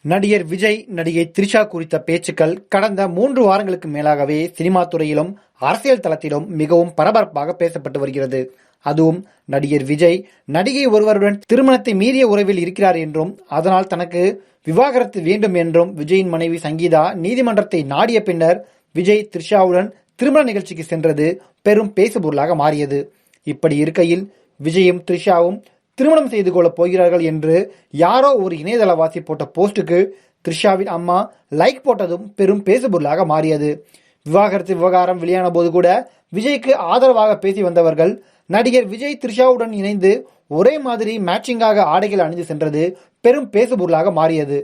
நடிகர் விஜய், நடிகை த்ரிஷா குறித்த பேச்சுக்கள் கடந்த 3 வாரங்களுக்கு மேலாகவே சினிமா துறையிலும் அரசியல் தளத்திலும் மிகவும் பரபரப்பாக பேசப்பட்டு வருகிறது. அதுவும் நடிகர் விஜய் நடிகை ஒருவருடன் திருமணத்தை மீறிய உறவில் இருக்கிறார் என்றும், அதனால் தனக்கு விவாகரத்து வேண்டும் என்றும் விஜயின் மனைவி சங்கீதா நீதிமன்றத்தை நாடிய பின்னர் விஜய் த்ரிஷாவுடன் திருமண நிகழ்ச்சிக்கு சென்றது பெரும் பேசுபொருளாக மாறியது. இப்படி இருக்கையில் விஜயும் த்ரிஷாவும் திருமணம் செய்து கொள்ளப் போகிறார்கள் என்று யாரோ ஒரு இணையதளவாசி போட்ட போஸ்டுக்கு த்ரிஷாவின் அம்மா லைக் போட்டதும் பெரும் பேசுபொருளாக மாறியது. விவாகரத்து விவகாரம் வெளியான போது கூட விஜய்க்கு ஆதரவாக பேசி வந்தவர்கள் நடிகர் விஜய் த்ரிஷாவுடன் இணைந்து ஒரே மாதிரி மேட்சிங்காக ஆடைகள் அணிந்து சென்றது பெரும் பேசுபொருளாக மாறியது.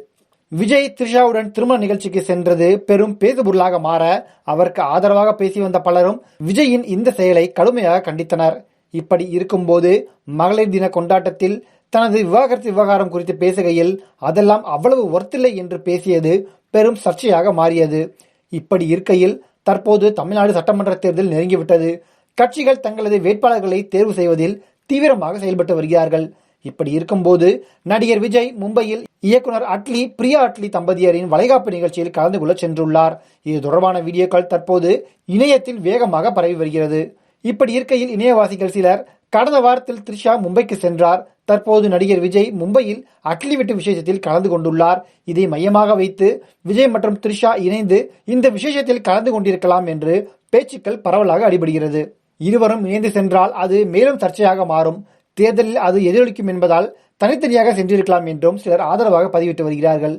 விஜய் த்ரிஷாவுடன் திருமண நிகழ்ச்சிக்கு சென்றது பெரும் பேசுபொருளாக மாற அவருக்கு ஆதரவாக பேசி வந்த பலரும் விஜயின் இந்த செயலை கடுமையாக கண்டித்தனர். இப்படி இருக்கும்போது மகளிர் தின கொண்டாட்டத்தில் தனது விவாகரத்து விவகாரம் குறித்து பேசுகையில் அதெல்லாம் அவ்வளவு ஒர்த்தில்லை என்று பேசியது பெரும் சர்ச்சையாக மாறியது. இப்படி இருக்கையில் தற்போது தமிழ்நாடு சட்டமன்ற தேர்தல் நெருங்கிவிட்டது. கட்சிகள் தங்களது வேட்பாளர்களை தேர்வு செய்வதில் தீவிரமாக செயல்பட்டு வருகிறார்கள். இப்படி இருக்கும்போது நடிகர் விஜய் மும்பையில் இயக்குனர் பிரியா அட்லி தம்பதியரின் வளைகாப்பு நிகழ்ச்சியில் கலந்து கொள்ள சென்றுள்ளார். இது தொடர்பான வீடியோக்கள் தற்போது இணையத்தில் வேகமாக பரவி வருகிறது. இப்படி இருக்கையில் இணையவாசிகள் சிலர் கடந்த வாரத்தில் த்ரிஷா மும்பைக்கு சென்றார், தற்போது நடிகர் விஜய் மும்பையில் அட்லி வீட்டு விசேஷத்தில் கலந்து கொண்டுள்ளார், இதை மையமாக வைத்து விஜய் மற்றும் த்ரிஷா இணைந்து இந்த விசேஷத்தில் கலந்து கொண்டிருக்கலாம் என்று பேச்சுக்கள் பரவலாக அடிபடுகிறது. இருவரும் இணைந்து சென்றால் அது மேலும் சர்ச்சையாக மாறும், தேர்தலில் அது எதிரொலிக்கும் என்பதால் தனித்தனியாக சென்றிருக்கலாம் என்றும் சிலர் ஆதரவாக பதிவிட்டு வருகிறார்கள்.